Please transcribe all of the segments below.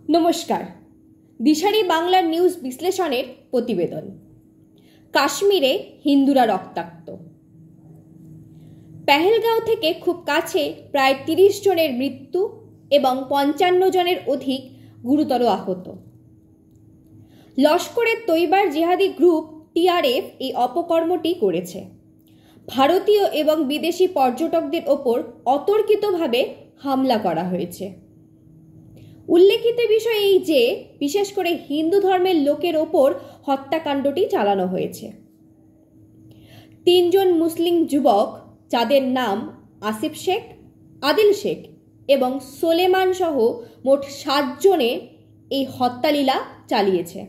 নমস্কার, দিশারি বাংলার নিউজ বিশ্লেষণের প্রতিবেদন। কাশ্মীরে হিন্দুরা রক্তাক্ত। পেহেলগাঁও থেকে খুব কাছে প্রায় ৩০ জনের মৃত্যু এবং ৫৫ জনের অধিক গুরুতর আহত। লস্করে তৈবার জিহাদি গ্রুপ টিআরএফ এই অপকর্মটি করেছে। ভারতীয় এবং বিদেশি পর্যটকদের ওপর অতর্কিতভাবে হামলা করা হয়েছে। উল্লেখিত বিষয় এই যে বিশেষ করে হিন্দু ধর্মের লোকের ওপর হত্যাকাণ্ডটি চালানো হয়েছে। ৩ জন মুসলিম যুবক, যাদের নাম আসিফ শেখ, আদিল শেখ এবং সোলেমান সহ মোট ৭ জনে এই হত্যালীলা চালিয়েছে।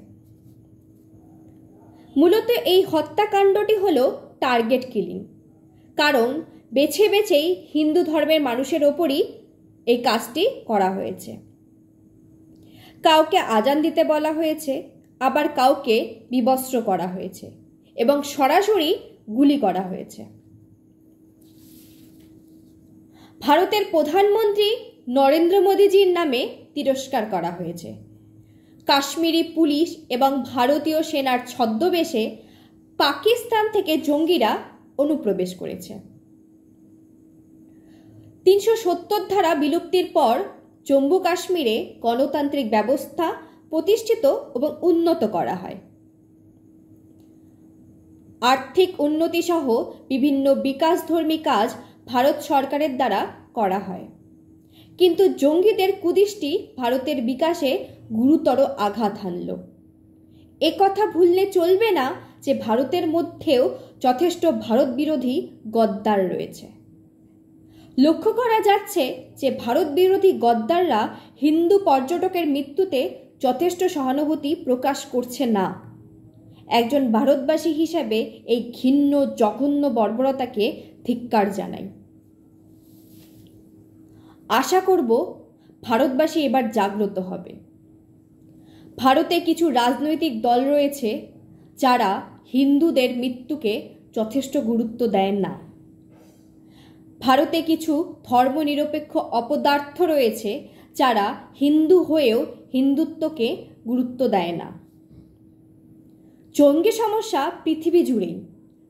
মূলত এই হত্যাকাণ্ডটি হলো টার্গেট কিলিং, কারণ বেছে বেছেই হিন্দু ধর্মের মানুষের ওপরই এই কাজটি করা হয়েছে। কাউকে আজান দিতে বলা হয়েছে, আবার কাউকে বিবস্ত্র করা হয়েছে এবং সরাসরি গুলি করা হয়েছে। ভারতের প্রধানমন্ত্রী নরেন্দ্র মোদীজির নামে তিরস্কার করা হয়েছে। কাশ্মীরি পুলিশ এবং ভারতীয় সেনার ছদ্মবেশে পাকিস্তান থেকে জঙ্গিরা অনুপ্রবেশ করেছে। ৩৭০ ধারা বিলুপ্তির পর জম্মু কাশ্মীরে গণতান্ত্রিক ব্যবস্থা প্রতিষ্ঠিত এবং উন্নত করা হয়। আর্থিক উন্নতি সহ বিভিন্ন বিকাশধর্মী কাজ ভারত সরকারের দ্বারা করা হয়, কিন্তু জঙ্গিদের কুদৃষ্টি ভারতের বিকাশে গুরুতর আঘাত হানল। একথা ভুললে চলবে না যে ভারতের মধ্যেও যথেষ্ট ভারত বিরোধী গদ্দার রয়েছে। লক্ষ্য করা যাচ্ছে যে ভারত বিরোধী গদ্দাররা হিন্দু পর্যটকের মৃত্যুতে যথেষ্ট সহানুভূতি প্রকাশ করছে না। একজন ভারতবাসী হিসাবে এই ঘৃণ্য জঘন্য বর্বরতাকে ধিক্কার জানাই। আশা করব ভারতবাসী এবার জাগ্রত হবে। ভারতে কিছু রাজনৈতিক দল রয়েছে যারা হিন্দুদের মৃত্যুকে যথেষ্ট গুরুত্ব দেয় না। ভারতে কিছু ধর্মনিরপেক্ষ অপদার্থ রয়েছে যারা হিন্দু হয়েও হিন্দুত্বকে গুরুত্ব দেয় না। জঙ্গি সমস্যা পৃথিবী জুড়েই,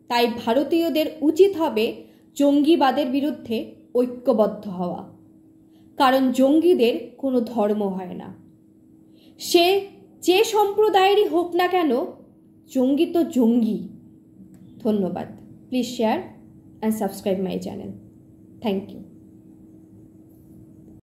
তাই ভারতীয়দের উচিত হবে জঙ্গিবাদের বিরুদ্ধে ঐক্যবদ্ধ হওয়া, কারণ জঙ্গিদের কোনো ধর্ম হয় না। সে যে সম্প্রদায়েরই হোক না কেন, জঙ্গি তো জঙ্গি। ধন্যবাদ। Please share and subscribe my channel. Thank you.